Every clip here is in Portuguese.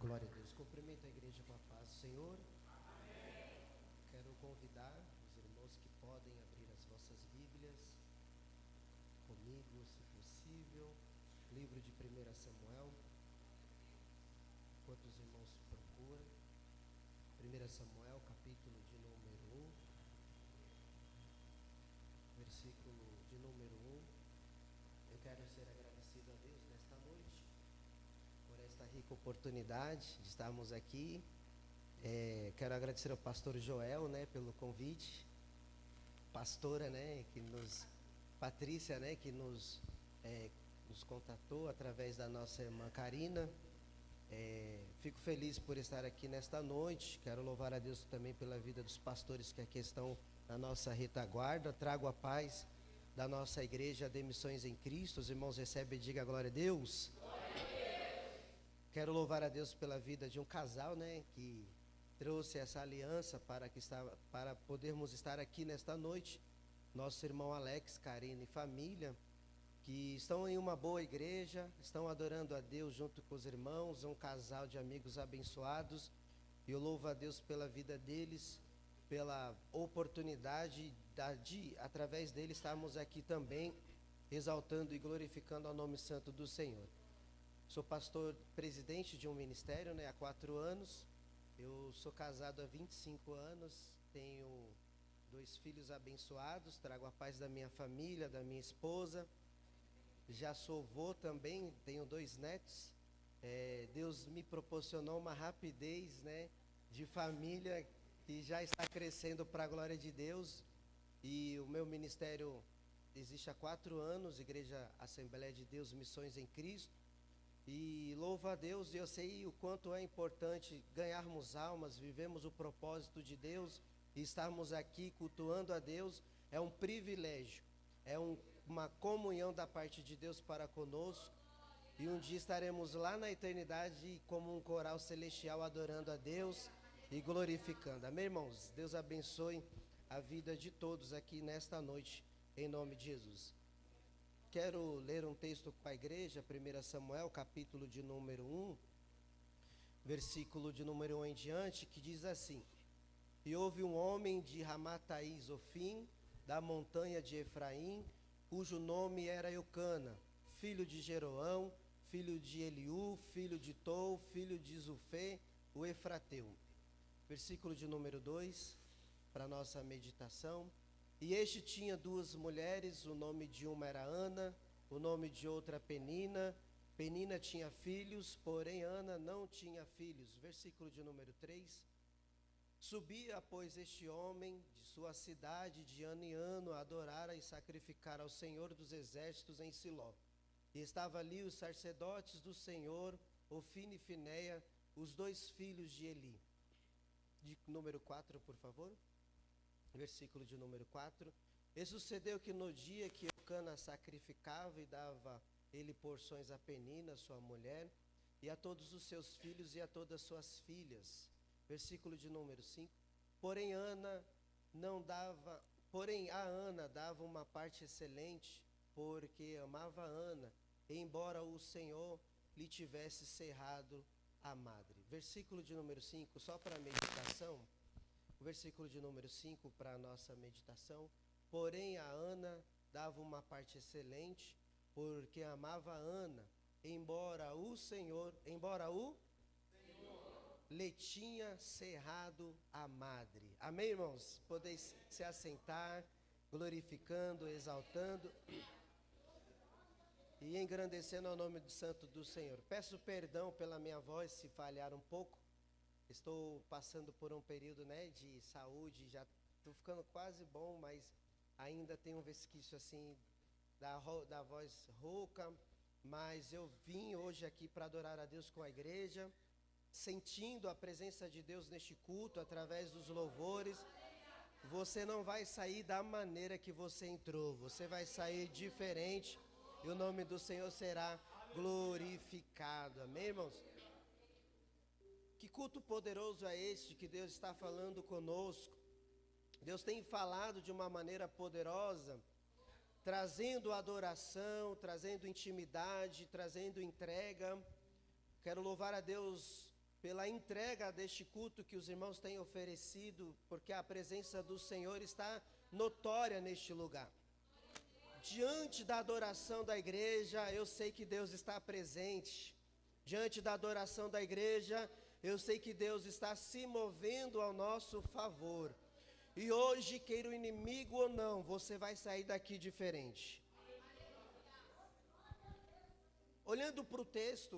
Glória a Deus. Cumprimento a igreja com a paz do Senhor. Amém. Quero convidar os irmãos que podem abrir as vossas Bíblias comigo, se possível. Livro de 1 Samuel. Enquanto os irmãos procuram. 1 Samuel, capítulo de número 1. Versículo de número 1. Eu quero ser agradecido a Deus nesta noite por esta rica oportunidade de estarmos aqui. Quero agradecer ao pastor Joel, pelo convite, pastora, Patrícia, que nos contatou através da nossa irmã Karina. Fico feliz por estar aqui nesta noite. Quero louvar a Deus também pela vida dos pastores que aqui estão na nossa retaguarda. Trago a paz da nossa igreja de Missões em Cristo. Os irmãos recebem e digam glória a Deus. Quero louvar a Deus pela vida de um casal, que trouxe essa aliança para podermos estar aqui nesta noite. Nosso irmão Alex, Karina e família, que estão em uma boa igreja, estão adorando a Deus junto com os irmãos, um casal de amigos abençoados. E eu louvo a Deus pela vida deles, pela oportunidade de, através deles, estarmos aqui também, exaltando e glorificando ao nome santo do Senhor. Sou pastor presidente de um ministério, há 4 anos. Eu sou casado há 25 anos, tenho 2 filhos abençoados, trago a paz da minha família, da minha esposa. Já sou avô também, tenho 2 netos. Deus me proporcionou uma rapidez, de família que já está crescendo para a glória de Deus. E o meu ministério existe há 4 anos, Igreja Assembleia de Deus, Missões em Cristo. E louvo a Deus, e eu sei o quanto é importante ganharmos almas, vivemos o propósito de Deus e estarmos aqui cultuando a Deus. É um privilégio, uma comunhão da parte de Deus para conosco. E um dia estaremos lá na eternidade como um coral celestial adorando a Deus e glorificando. Amém, irmãos? Deus abençoe a vida de todos aqui nesta noite, em nome de Jesus. Quero ler um texto para a igreja, 1 Samuel, capítulo de número 1, versículo de número 1 em diante, que diz assim: E houve um homem de Ramataí Zofim, da montanha de Efraim, cujo nome era Eucana, filho de Jeroão, filho de Eliú, filho de Tou, filho de Zufê, o Efrateu. Versículo de número 2, para nossa meditação. E este tinha 2 mulheres, o nome de uma era Ana, o nome de outra Penina. Penina tinha filhos, porém Ana não tinha filhos. Versículo de número 3. Subia, pois, este homem de sua cidade de ano em ano a adorar e sacrificar ao Senhor dos exércitos em Siló. E estava ali os sacerdotes do Senhor, Ofni e Finéia, os 2 filhos de Eli. De número 4, por favor. Versículo de número 4. E sucedeu que no dia que Eucana sacrificava e dava ele porções a Penina, sua mulher, e a todos os seus filhos e a todas suas filhas. Versículo de número 5. Porém a Ana dava uma parte excelente, porque amava Ana, embora o Senhor lhe tivesse cerrado a madre. Versículo de número 5, só para a meditação. O versículo de número 5 para a nossa meditação. Porém a Ana dava uma parte excelente, porque amava Ana, embora o Senhor lhe tinha cerrado a madre. Amém, irmãos? Podeis se assentar, glorificando, exaltando e engrandecendo ao nome do santo do Senhor. Peço perdão pela minha voz se falhar um pouco. Estou passando por um período, de saúde, já estou ficando quase bom, mas ainda tem um resquício assim da voz rouca. Mas eu vim hoje aqui para adorar a Deus com a igreja, sentindo a presença de Deus neste culto, através dos louvores. Você não vai sair da maneira que você entrou, você vai sair diferente e o nome do Senhor será glorificado. Amém, irmãos? Que culto poderoso é este que Deus está falando conosco. Deus tem falado de uma maneira poderosa, trazendo adoração, trazendo intimidade, trazendo entrega. Quero louvar a Deus pela entrega deste culto que os irmãos têm oferecido, porque a presença do Senhor está notória neste lugar. Diante da adoração da igreja, eu sei que Deus está presente. Diante da adoração da igreja, eu sei que Deus está se movendo ao nosso favor. E hoje, queira o inimigo ou não, você vai sair daqui diferente. Olhando para o texto,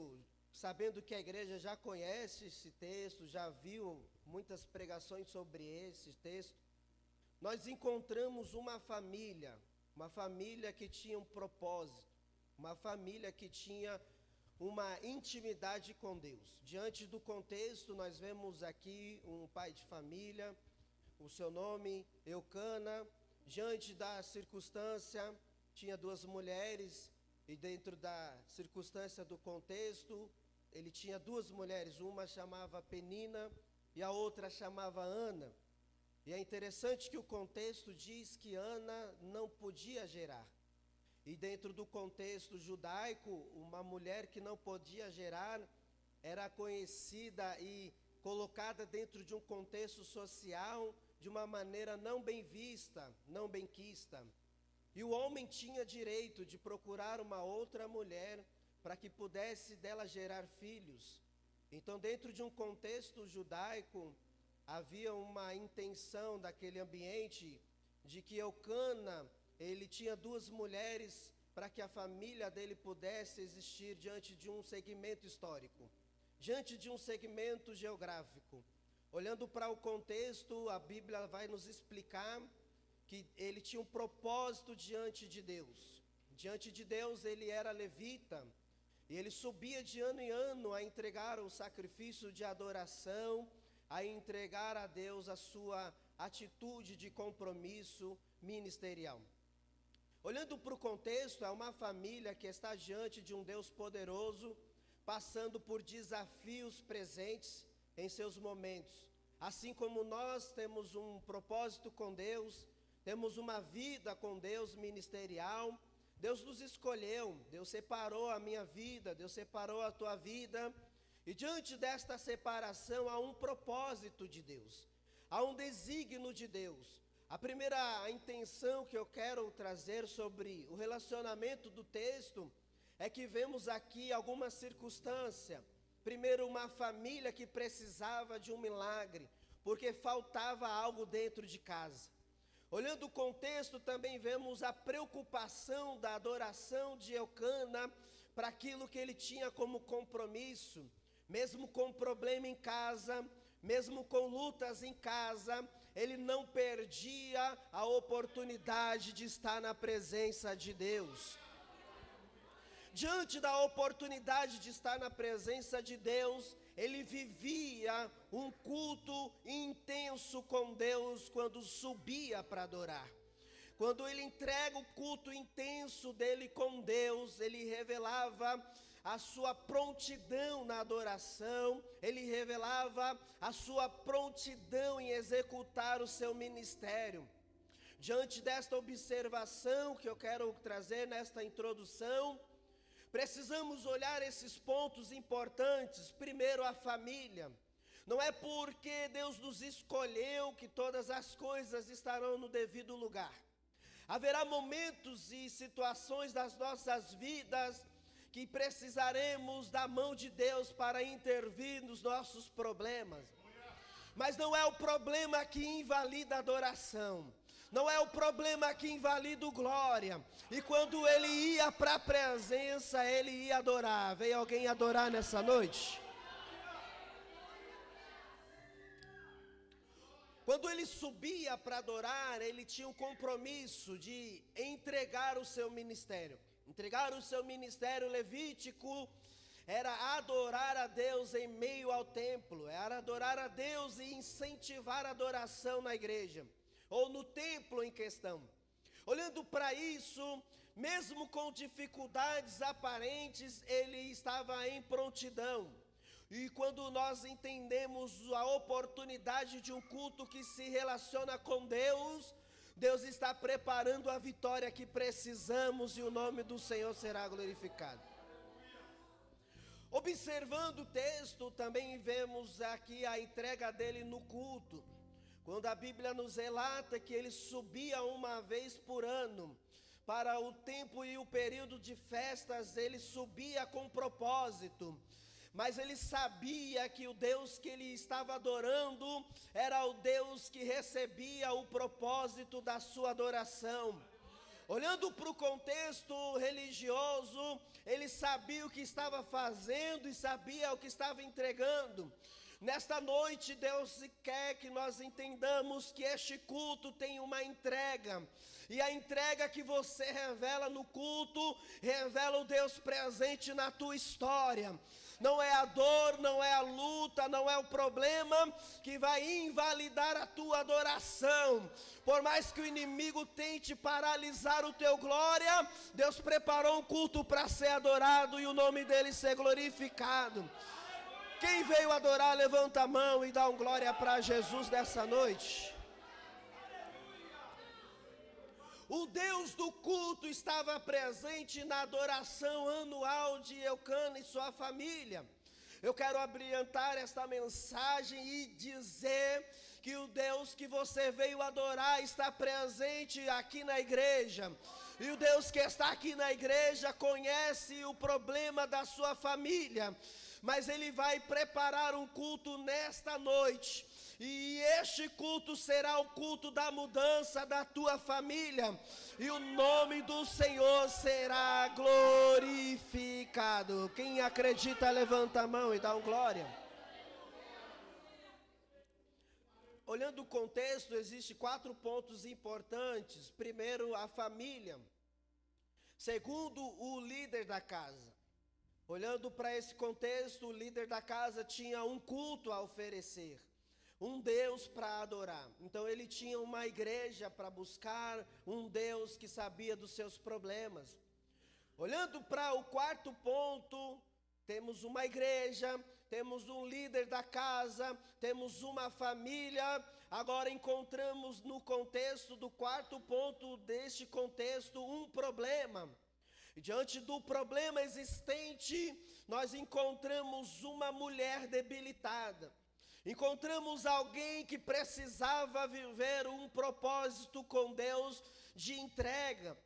sabendo que a igreja já conhece esse texto, já viu muitas pregações sobre esse texto, nós encontramos uma família que tinha um propósito, uma família que tinha uma intimidade com Deus. Diante do contexto, nós vemos aqui um pai de família, o seu nome, Eucana. Diante da circunstância, tinha duas mulheres, e dentro da circunstância do contexto, ele tinha duas mulheres, uma chamava Penina e a outra chamava Ana. E é interessante que o contexto diz que Ana não podia gerar. E dentro do contexto judaico, uma mulher que não podia gerar era conhecida e colocada dentro de um contexto social de uma maneira não bem vista, não benquista. E o homem tinha direito de procurar uma outra mulher para que pudesse dela gerar filhos. Então, dentro de um contexto judaico, havia uma intenção daquele ambiente de que Eucana, ele tinha duas mulheres para que a família dele pudesse existir diante de um segmento histórico, diante de um segmento geográfico. Olhando para o contexto, a Bíblia vai nos explicar que ele tinha um propósito diante de Deus. Diante de Deus ele era levita, e ele subia de ano em ano a entregar o sacrifício de adoração, a entregar a Deus a sua atitude de compromisso ministerial. Olhando para o contexto, é uma família que está diante de um Deus poderoso, passando por desafios presentes em seus momentos. Assim como nós temos um propósito com Deus, temos uma vida com Deus ministerial, Deus nos escolheu, Deus separou a minha vida, Deus separou a tua vida. E diante desta separação há um propósito de Deus, há um desígnio de Deus. A primeira intenção que eu quero trazer sobre o relacionamento do texto é que vemos aqui alguma circunstância. Primeiro, uma família que precisava de um milagre, porque faltava algo dentro de casa. Olhando o contexto, também vemos a preocupação da adoração de Eucana para aquilo que ele tinha como compromisso. Mesmo com problema em casa, mesmo com lutas em casa, ele não perdia a oportunidade de estar na presença de Deus. Diante da oportunidade de estar na presença de Deus, ele vivia um culto intenso com Deus quando subia para adorar. Quando ele entrega o culto intenso dele com Deus, ele revelava a sua prontidão na adoração, ele revelava a sua prontidão em executar o seu ministério. Diante desta observação que eu quero trazer nesta introdução, precisamos olhar esses pontos importantes. Primeiro, a família. Não é porque Deus nos escolheu que todas as coisas estarão no devido lugar. Haverá momentos e situações das nossas vidas que precisaremos da mão de Deus para intervir nos nossos problemas. Mas não é o problema que invalida a adoração, não é o problema que invalida o glória. E quando ele ia para a presença, ele ia adorar. Veio alguém adorar nessa noite? Quando ele subia para adorar, ele tinha um compromisso de entregar o seu ministério. Entregar o seu ministério levítico era adorar a Deus em meio ao templo, era adorar a Deus e incentivar a adoração na igreja, ou no templo em questão. Olhando para isso, mesmo com dificuldades aparentes, ele estava em prontidão. E quando nós entendemos a oportunidade de um culto que se relaciona com Deus, Deus está preparando a vitória que precisamos e o nome do Senhor será glorificado. Observando o texto, também vemos aqui a entrega dele no culto, quando a Bíblia nos relata que ele subia uma vez por ano, para o tempo e o período de festas, ele subia com propósito, mas ele sabia que o Deus que ele estava adorando, era o Deus que recebia o propósito da sua adoração. Olhando para o contexto religioso, ele sabia o que estava fazendo e sabia o que estava entregando. Nesta noite, Deus quer que nós entendamos que este culto tem uma entrega. E a entrega que você revela no culto, revela o Deus presente na tua história. Não é a dor, não é a luta, não é o problema que vai invalidar a tua adoração. Por mais que o inimigo tente paralisar o teu glória, Deus preparou um culto para ser adorado e o nome dele ser glorificado. Quem veio adorar, levanta a mão e dá um glória para Jesus nessa noite. O Deus do culto estava presente na adoração anual de Eucana e sua família. Eu quero abrilhantar esta mensagem e dizer que o Deus que você veio adorar está presente aqui na igreja. E o Deus que está aqui na igreja conhece o problema da sua família. Mas Ele vai preparar um culto nesta noite. E este culto será o culto da mudança da tua família. E o nome do Senhor será glorificado. Quem acredita, levanta a mão e dá um glória. Olhando o contexto, existem 4 pontos importantes. Primeiro, a família. Segundo, o líder da casa. Olhando para esse contexto, o líder da casa tinha um culto a oferecer, um Deus para adorar. Então ele tinha uma igreja para buscar um Deus que sabia dos seus problemas. Olhando para o 4º ponto, temos uma igreja, temos um líder da casa, temos uma família. Agora encontramos no contexto do 4º ponto deste contexto um problema. E diante do problema existente, nós encontramos uma mulher debilitada. Encontramos alguém que precisava viver um propósito com Deus de entrega.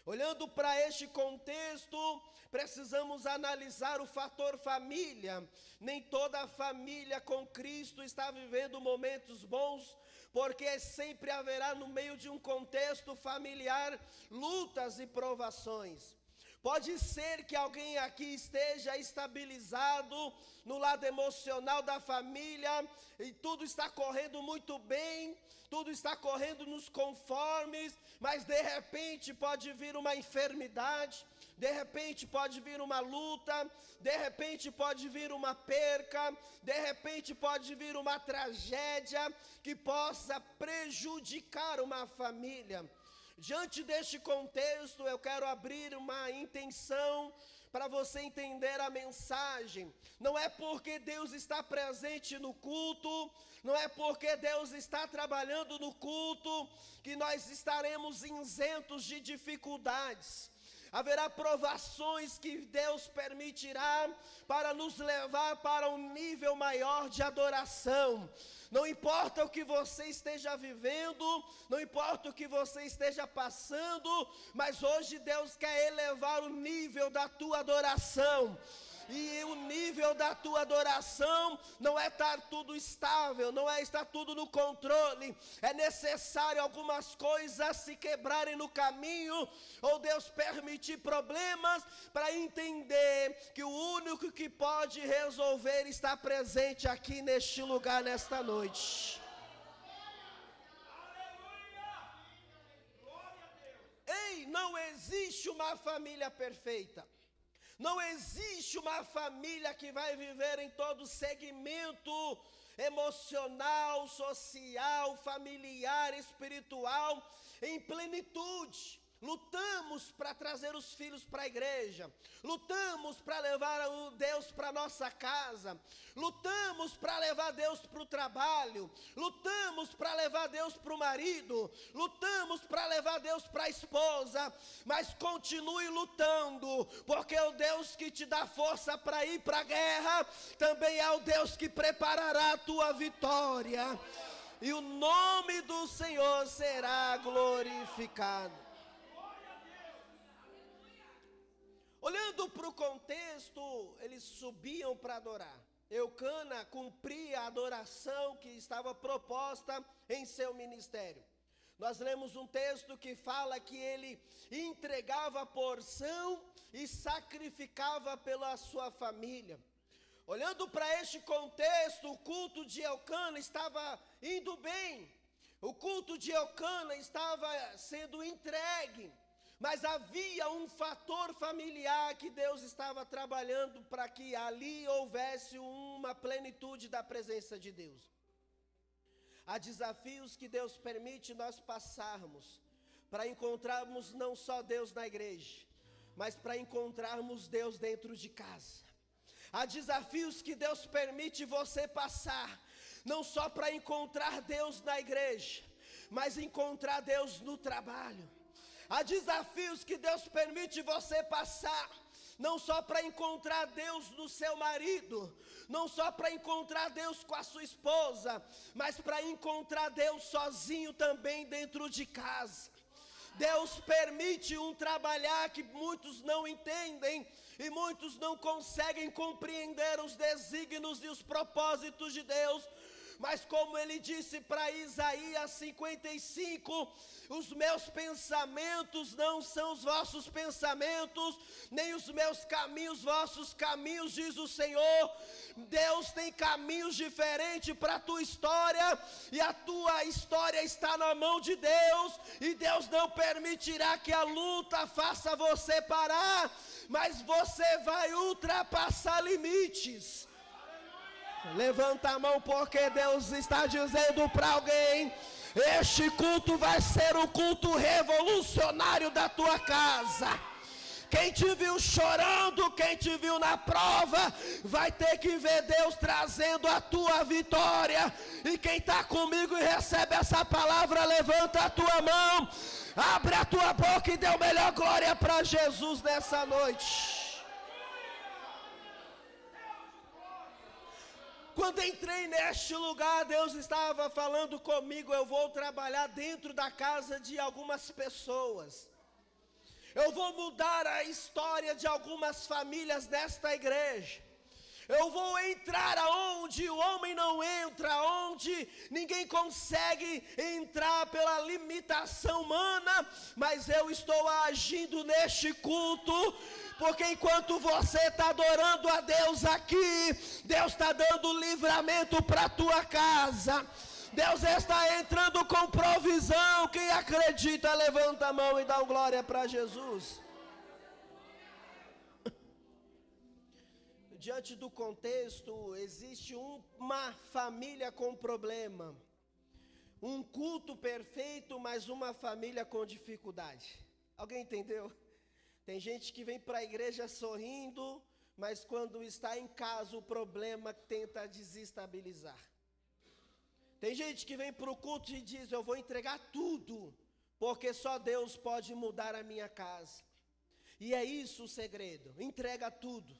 Olhando para este contexto, precisamos analisar o fator família. Nem toda a família com Cristo está vivendo momentos bons, porque sempre haverá no meio de um contexto familiar lutas e provações. Pode ser que alguém aqui esteja estabilizado no lado emocional da família e tudo está correndo muito bem, tudo está correndo nos conformes, mas de repente pode vir uma enfermidade, de repente pode vir uma luta, de repente pode vir uma perca, de repente pode vir uma tragédia que possa prejudicar uma família. Diante deste contexto, eu quero abrir uma intenção para você entender a mensagem. Não é porque Deus está presente no culto, não é porque Deus está trabalhando no culto, que nós estaremos isentos de dificuldades. Haverá provações que Deus permitirá para nos levar para um nível maior de adoração. Não importa o que você esteja vivendo, não importa o que você esteja passando, mas hoje Deus quer elevar o nível da tua adoração. E o nível da tua adoração não é estar tudo estável, não é estar tudo no controle. É necessário algumas coisas se quebrarem no caminho, ou Deus permitir problemas, para entender que o único que pode resolver está presente aqui neste lugar, nesta noite. Ei, não existe uma família perfeita. Não existe uma família que vai viver em todo segmento emocional, social, familiar, espiritual, em plenitude. lutamos para trazer os filhos para a igreja, lutamos para levar o Deus para a nossa casa, lutamos para levar Deus para o trabalho, lutamos para levar Deus para o marido, lutamos para levar Deus para a esposa, mas continue lutando, porque o Deus que te dá força para ir para a guerra, também é o Deus que preparará a tua vitória, e o nome do Senhor será glorificado. Olhando para o contexto, eles subiam para adorar. Eucana cumpria a adoração que estava proposta em seu ministério. Nós lemos um texto que fala que ele entregava a porção e sacrificava pela sua família. Olhando para este contexto, o culto de Eucana estava indo bem. O culto de Eucana estava sendo entregue. Mas havia um fator familiar que Deus estava trabalhando para que ali houvesse uma plenitude da presença de Deus. Há desafios que Deus permite nós passarmos para encontrarmos não só Deus na igreja, mas para encontrarmos Deus dentro de casa. Há desafios que Deus permite você passar, não só para encontrar Deus na igreja, mas encontrar Deus no trabalho. Há desafios que Deus permite você passar, não só para encontrar Deus no seu marido, não só para encontrar Deus com a sua esposa, mas para encontrar Deus sozinho também dentro de casa. Deus permite um trabalhar que muitos não entendem e muitos não conseguem compreender os desígnios e os propósitos de Deus. Mas como ele disse para Isaías 55, os meus pensamentos não são os vossos pensamentos, nem os meus caminhos, vossos caminhos, diz o Senhor. Deus tem caminhos diferentes para a tua história, e a tua história está na mão de Deus, e Deus não permitirá que a luta faça você parar, mas você vai ultrapassar limites. Levanta a mão, porque Deus está dizendo para alguém: este culto vai ser um culto revolucionário da tua casa. Quem te viu chorando, quem te viu na prova, vai ter que ver Deus trazendo a tua vitória. E quem está comigo e recebe essa palavra, levanta a tua mão, abre a tua boca e dê a melhor glória para Jesus nessa noite. Quando entrei neste lugar, Deus estava falando comigo: eu vou trabalhar dentro da casa de algumas pessoas. Eu vou mudar a história de algumas famílias desta igreja. Eu vou entrar aonde o homem não entra, onde ninguém consegue entrar pela limitação humana, mas eu estou agindo neste culto, porque enquanto você está adorando a Deus aqui, Deus está dando livramento para a tua casa. Deus está entrando com provisão. Quem acredita, levanta a mão e dá glória para Jesus. Diante do contexto, existe uma família com problema, um culto perfeito, mas uma família com dificuldade. Alguém entendeu? Tem gente que vem para a igreja sorrindo, mas quando está em casa o problema tenta desestabilizar. Tem gente que vem para o culto e diz: eu vou entregar tudo, porque só Deus pode mudar a minha casa. E é isso o segredo: entrega tudo.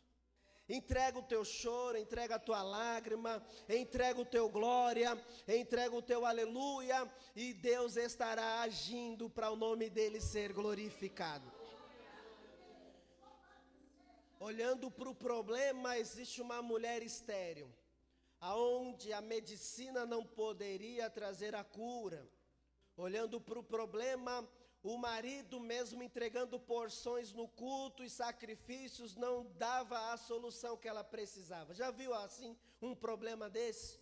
Entrega o teu choro, entrega a tua lágrima, entrega o teu glória, entrega o teu aleluia, e Deus estará agindo para o nome dele ser glorificado. Olhando para o problema, existe uma mulher estéril, aonde a medicina não poderia trazer a cura. Olhando para o problema, o marido, mesmo entregando porções no culto e sacrifícios, não dava a solução que ela precisava. Já viu assim um problema desse?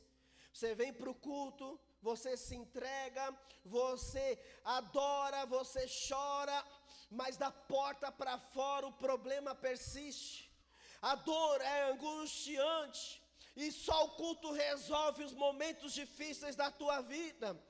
Você vem para o culto, você se entrega, você adora, você chora, mas da porta para fora o problema persiste. A dor é angustiante, e só o culto resolve os momentos difíceis da tua vida.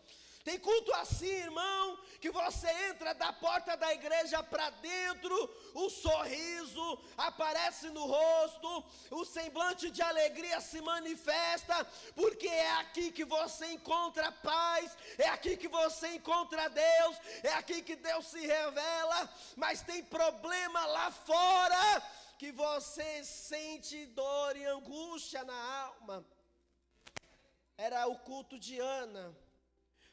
Tem culto assim, irmão, que você entra da porta da igreja para dentro, o sorriso aparece no rosto, o semblante de alegria se manifesta, porque é aqui que você encontra paz, é aqui que você encontra Deus, é aqui que Deus se revela. Mas tem problema lá fora, que você sente dor e angústia na alma. Era o culto de Ana.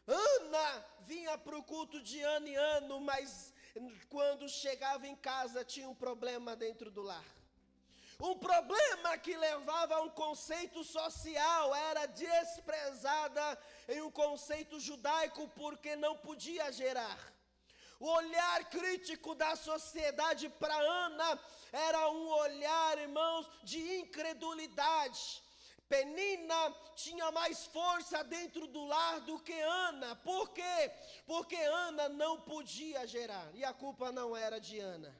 Ana vinha para o culto de ano em ano, mas quando chegava em casa tinha um problema dentro do lar. Um problema que levava a um conceito social, era desprezada em um conceito judaico porque não podia gerar. O olhar crítico da sociedade para Ana era um olhar, irmãos, de incredulidade. Penina tinha mais força dentro do lar do que Ana. Por quê? Porque Ana não podia gerar. E a culpa não era de Ana.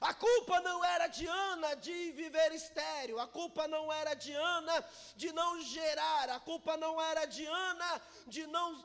A culpa não era de Ana de viver estéril. A culpa não era de Ana de não gerar. A culpa não era de Ana de não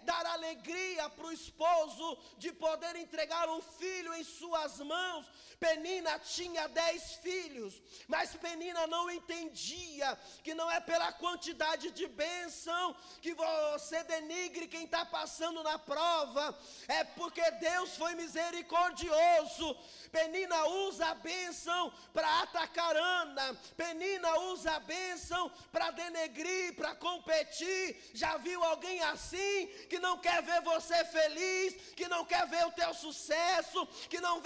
dar alegria para o esposo, de poder entregar um filho em suas mãos. Penina tinha 10 filhos, mas Penina não entendia que não é pela quantidade de bênção que você denigre quem está passando na prova. É porque Deus foi misericordioso. Penina usa a bênção para atacar Ana. Penina usa a bênção para denegrir, para competir. Já viu alguém assim, que não quer ver você feliz, que não quer ver o teu sucesso, que não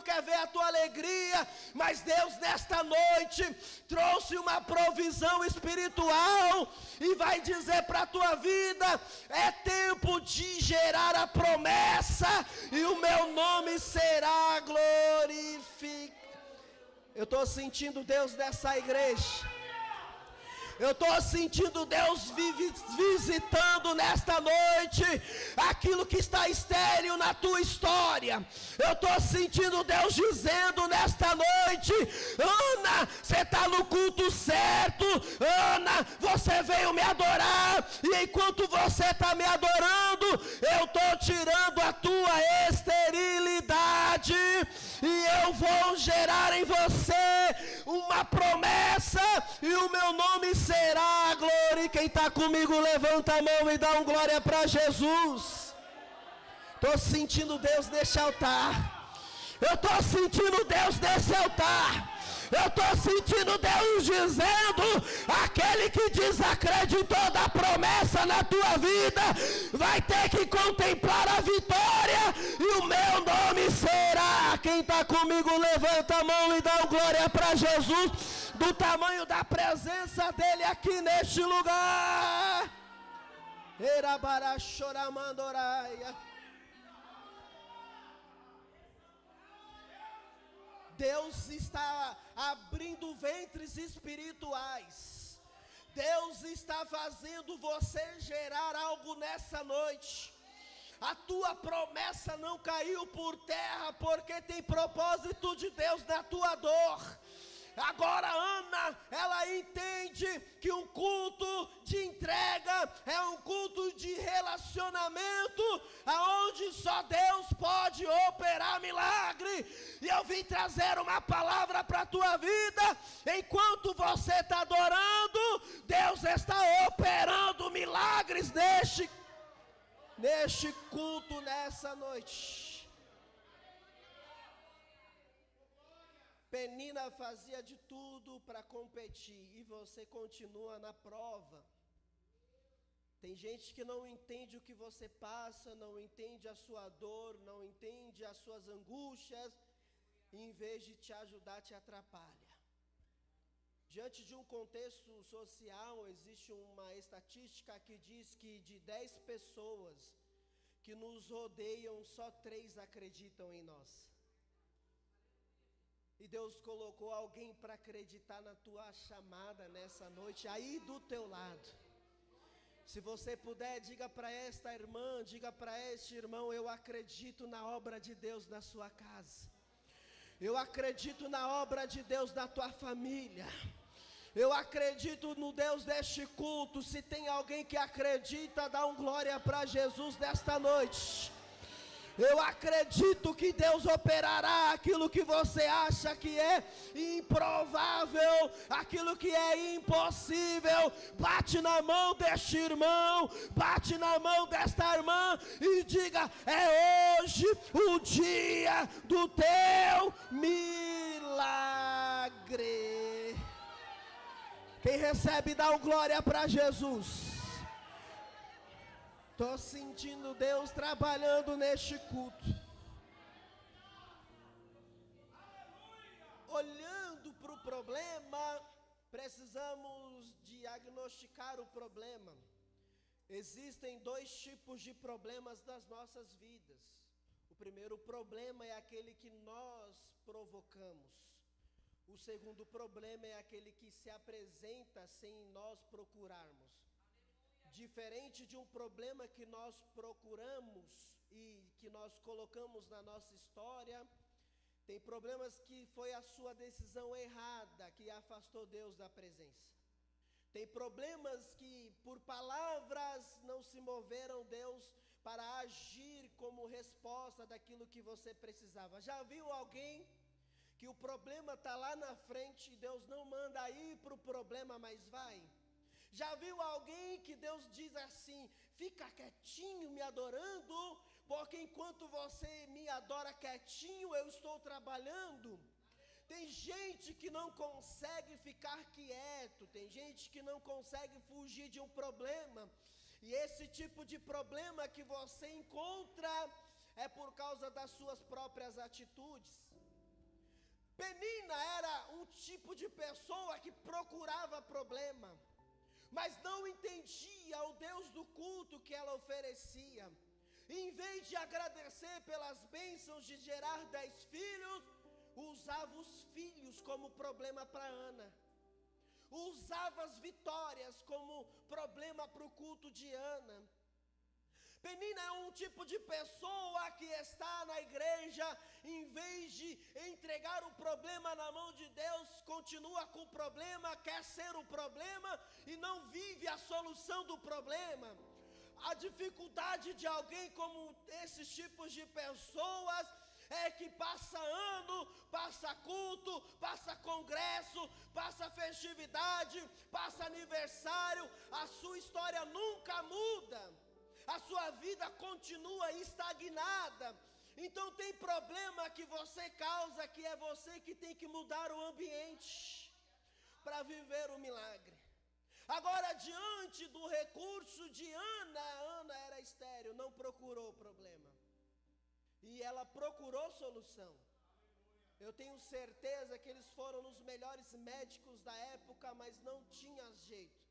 quer ver a tua alegria? Mas Deus nesta noite trouxe uma provisão espiritual e vai dizer para a tua vida: é tempo de gerar a promessa e o meu nome será glorificado. Eu estou sentindo Deus nessa igreja. Eu estou sentindo Deus visitando nesta noite aquilo que está estéril na tua história. Eu estou sentindo Deus dizendo nesta noite: Ana, você está no culto certo. Ana, você veio me adorar, e enquanto você está me adorando, eu estou tirando a tua esterilidade, e eu vou gerar em você uma promessa, e o meu nome será a glória. E quem está comigo, levanta a mão e dá um glória para Jesus. Estou sentindo Deus nesse altar. Eu estou sentindo Deus nesse altar. Eu estou sentindo Deus dizendo: aquele que desacreditou da promessa na tua vida vai ter que contemplar a vitória, e o meu nome será. Quem está comigo, levanta a mão e dá um glória para Jesus, do tamanho da presença dele aqui neste lugar. Erabara choramandoraia. Deus está abrindo ventres espirituais. Deus está fazendo você gerar algo nessa noite. A tua promessa não caiu por terra, porque tem propósito de Deus na tua dor. Agora Ana, ela entende que um culto de entrega é um culto de relacionamento, aonde só Deus pode operar milagre. E eu vim trazer uma palavra para a tua vida. Enquanto você está adorando, Deus está operando milagres neste culto, nessa noite. Penina fazia de tudo para competir, e você continua na prova. Tem gente que não entende o que você passa, não entende a sua dor, não entende as suas angústias, e em vez de te ajudar, te atrapalha. Diante de um contexto social, existe uma estatística que diz que de 10 pessoas que nos rodeiam, só 3 acreditam em nós. E Deus colocou alguém para acreditar na tua chamada nessa noite, aí do teu lado. Se você puder, diga para esta irmã, diga para este irmão: eu acredito na obra de Deus na sua casa. Eu acredito na obra de Deus na tua família. Eu acredito no Deus deste culto. Se tem alguém que acredita, dá um glória para Jesus nesta noite. Eu acredito que Deus operará aquilo que você acha que é improvável, aquilo que é impossível. Bate na mão deste irmão, bate na mão desta irmã e diga: é hoje o dia do teu milagre. Quem recebe, dá um glória para Jesus. Estou sentindo Deus trabalhando neste culto. Olhando para o problema, precisamos diagnosticar o problema. Existem dois tipos de problemas nas nossas vidas. O primeiro problema é aquele que nós provocamos. O segundo problema é aquele que se apresenta sem nós procurarmos. Diferente de um problema que nós procuramos e que nós colocamos na nossa história, tem problemas que foi a sua decisão errada que afastou Deus da presença. Tem problemas que por palavras não se moveram Deus para agir como resposta daquilo que você precisava. Já viu alguém que o problema está lá na frente e Deus não manda ir para o problema, mas vai? Já viu alguém que Deus diz assim: fica quietinho me adorando, porque enquanto você me adora quietinho, eu estou trabalhando? Tem gente que não consegue ficar quieto, tem gente que não consegue fugir de um problema, e esse tipo de problema que você encontra é por causa das suas próprias atitudes. Penina era um tipo de pessoa que procurava problema, mas não entendia o Deus do culto que ela oferecia. Em vez de agradecer pelas bênçãos de gerar 10 filhos, usava os filhos como problema para Ana. Usava as vitórias como problema para o culto de Ana. Penina é um tipo de pessoa que está na igreja, em vez de entregar o problema na mão de Deus, continua com o problema, quer ser o problema e não vive a solução do problema. A dificuldade de alguém como esses tipos de pessoas é que passa ano, passa culto, passa congresso, passa festividade, passa aniversário, a sua história nunca muda. A sua vida continua estagnada. Então tem problema que você causa, que é você que tem que mudar o ambiente para viver o milagre. Agora, diante do recurso de Ana, Ana era estéril, não procurou problema, e ela procurou solução. Eu tenho certeza que eles foram nos melhores médicos da época, mas não tinha jeito.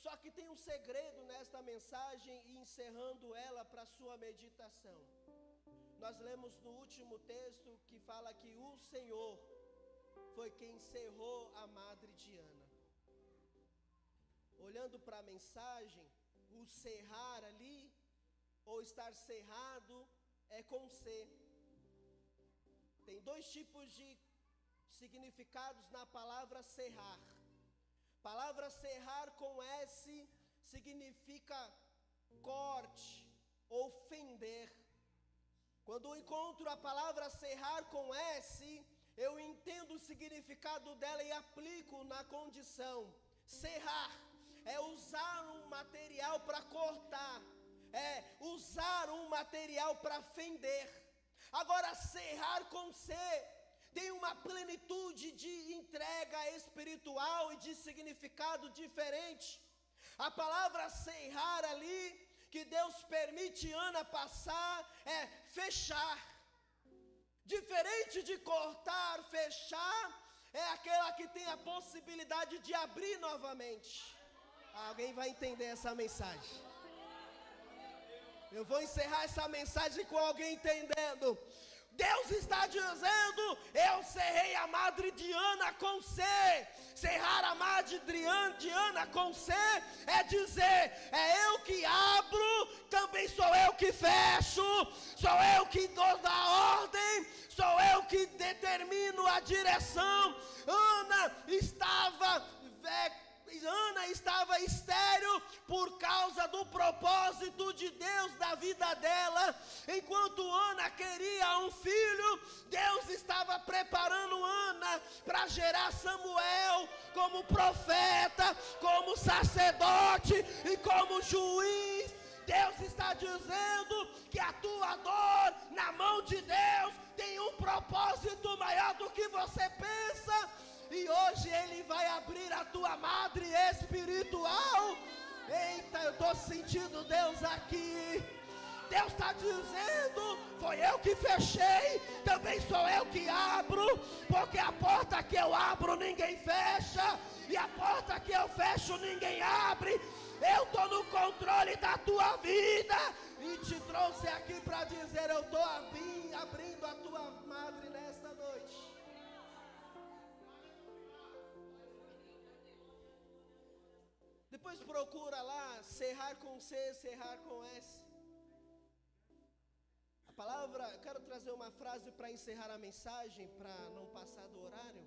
Só que tem um segredo nesta mensagem, e encerrando ela para sua meditação. Nós lemos no último texto que fala que o Senhor foi quem cerrou a madre de Ana. Olhando para a mensagem, o cerrar ali, ou estar cerrado, é com C. Tem dois tipos de significados na palavra cerrar. Palavra cerrar com S significa corte ou fender. Quando eu encontro a palavra cerrar com S, eu entendo o significado dela e aplico na condição. Cerrar é usar um material para cortar, é usar um material para fender. Agora, cerrar com C tem uma plenitude de entrega espiritual e de significado diferente. A palavra cerrar ali, que Deus permite Ana passar, é fechar. Diferente de cortar, fechar, é aquela que tem a possibilidade de abrir novamente. Alguém vai entender essa mensagem. Eu vou encerrar essa mensagem com alguém entendendo. Deus está dizendo: eu cerrei a madre de Ana com C. Cerrar a madre de Ana com C é dizer: é eu que abro, também sou eu que fecho, sou eu que dou a ordem, sou eu que determino a direção. Ana estava por causa do propósito de Deus da vida dela. Enquanto Ana queria um filho, Deus estava preparando Ana para gerar Samuel como profeta, como sacerdote e como juiz. Deus está dizendo que a tua dor na mão de Deus tem um propósito maior do que você pensa. E hoje Ele vai abrir a tua madre espiritual. Eita, eu estou sentindo Deus aqui. Deus está dizendo, foi eu que fechei, também sou eu que abro. Porque a porta que eu abro ninguém fecha, e a porta que eu fecho ninguém abre. Eu estou no controle da tua vida. E te trouxe aqui para dizer, eu estou abrindo a tua madre nesta noite. Depois procura lá, Serrar com C, Serrar com S. A palavra, eu quero trazer uma frase para encerrar a mensagem, para não passar do horário.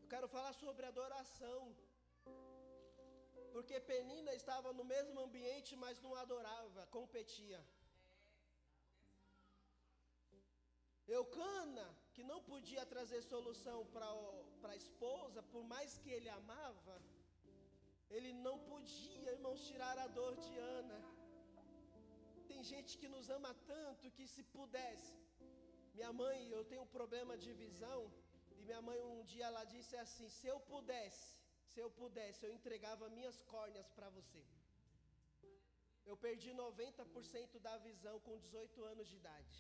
Eu quero falar sobre adoração. Porque Penina estava no mesmo ambiente, mas não adorava, competia. Eucana, que não podia trazer solução para a esposa, por mais que ele amava, ele não podia, irmãos, tirar a dor de Ana. Tem gente que nos ama tanto que se pudesse. Minha mãe, eu tenho um problema de visão, e minha mãe um dia ela disse assim, se eu pudesse, eu entregava minhas córneas para você. Eu perdi 90% da visão com 18 anos de idade.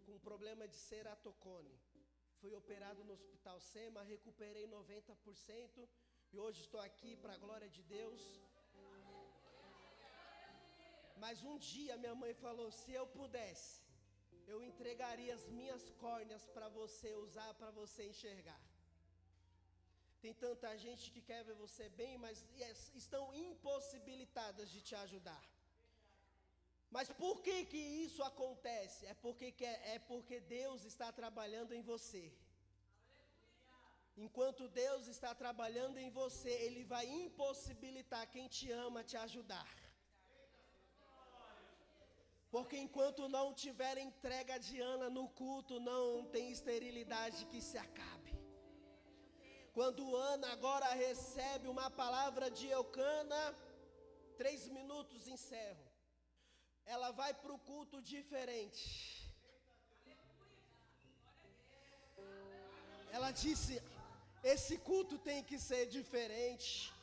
Com problema de ceratocone. Fui operado no Hospital SEMA, recuperei 90%. E hoje estou aqui para a glória de Deus. Mas um dia minha mãe falou, se eu pudesse, eu entregaria as minhas córneas para você usar, para você enxergar. Tem tanta gente que quer ver você bem, mas estão impossibilitadas de te ajudar. Mas por que isso acontece? É porque Deus está trabalhando em você. Enquanto Deus está trabalhando em você, Ele vai impossibilitar quem te ama te ajudar. Porque enquanto não tiver entrega de Ana no culto, não tem esterilidade que se acabe. Quando Ana agora recebe uma palavra de Eucana, 3 minutos encerro. Ela vai para o culto diferente. Ela disse, esse culto tem que ser diferente.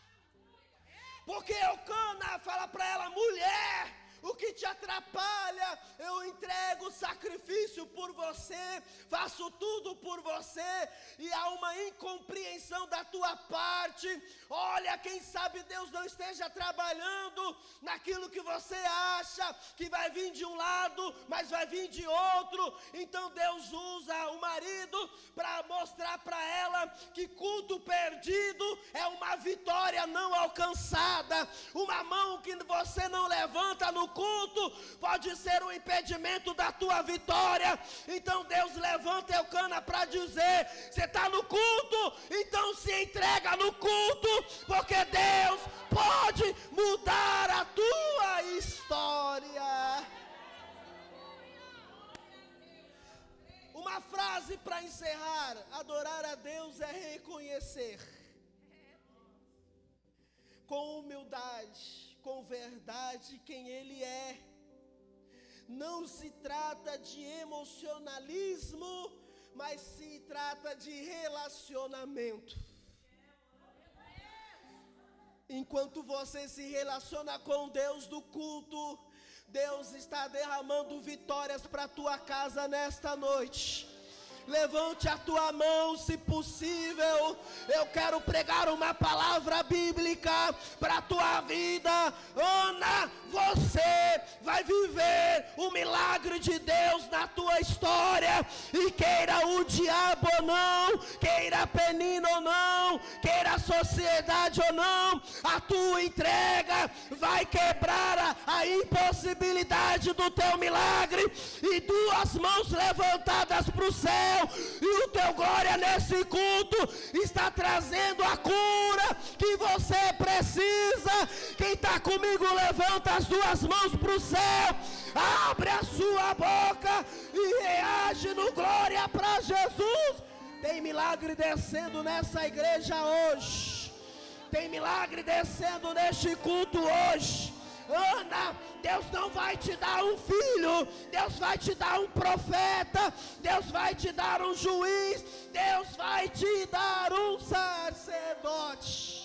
Porque Eucana fala para ela, mulher, o que te atrapalha? Eu entrego sacrifício por você, faço tudo por você, e há uma incompreensão da tua parte. Olha, quem sabe Deus não esteja trabalhando naquilo que você acha que vai vir de um lado, mas vai vir de outro. Então Deus usa o marido para mostrar para ela que culto perdido é uma vitória não alcançada. Uma mão que você não levanta no culto pode ser um impedimento da tua vitória. Então Deus levanta Eucana para dizer, você está no culto, então se entrega no culto, porque Deus pode mudar a tua história. Uma frase para encerrar, adorar a Deus é reconhecer com humildade, com verdade quem Ele é. Não se trata de emocionalismo, mas se trata de relacionamento. Enquanto você se relaciona com Deus do culto, Deus está derramando vitórias para a tua casa nesta noite. Levante a tua mão, se possível. Eu quero pregar uma palavra bíblica para a tua vida. Ana, você vai viver o milagre de Deus na tua história. E queira o diabo ou não, queira Penina ou não, queira sociedade ou não, a tua entrega vai quebrar a impossibilidade do teu milagre, e duas mãos levantadas para o céu, e o teu glória nesse culto está trazendo a cura que você precisa. Quem está comigo, levanta as duas mãos para o céu, abre a sua boca e reage no glória para Jesus. Tem milagre descendo nessa igreja hoje. Tem milagre descendo neste culto hoje. Ana, Deus não vai te dar um filho, Deus vai te dar um profeta, Deus vai te dar um juiz, Deus vai te dar um sacerdote.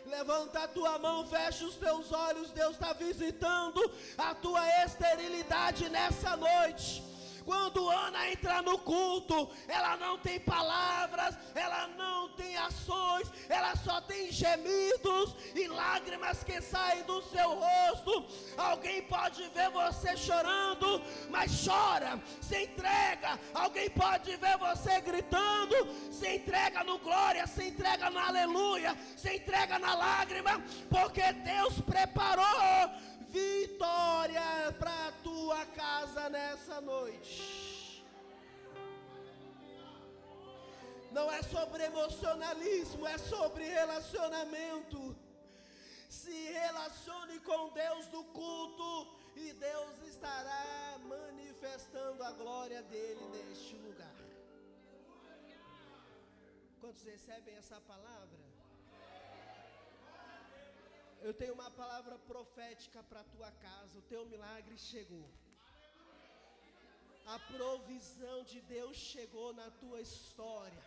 Levanta a tua mão, fecha os teus olhos. Deus está visitando a tua esterilidade nessa noite. Quando Ana entra no culto, ela não tem palavras, ela não tem ações, ela só tem gemidos e lágrimas que saem do seu rosto. Alguém pode ver você chorando, mas chora, se entrega. Alguém pode ver você gritando, se entrega no glória, se entrega no aleluia, se entrega na lágrima, porque Deus preparou vitória para a tua casa nessa noite. Não é sobre emocionalismo, é sobre relacionamento. Se relacione com Deus do culto e Deus estará manifestando a glória dele neste lugar. Quantos recebem essa palavra? Eu tenho uma palavra profética para a tua casa. O teu milagre chegou. A provisão de Deus chegou na tua história.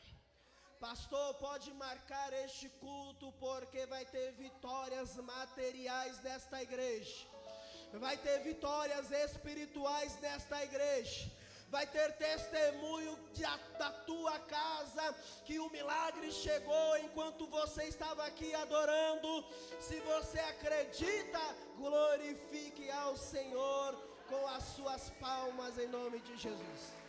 Pastor, pode marcar este culto, porque vai ter vitórias materiais nesta igreja. Vai ter vitórias espirituais nesta igreja. Vai ter testemunho da tua casa, que o milagre chegou enquanto você estava aqui adorando. Se você acredita, glorifique ao Senhor com as suas palmas em nome de Jesus.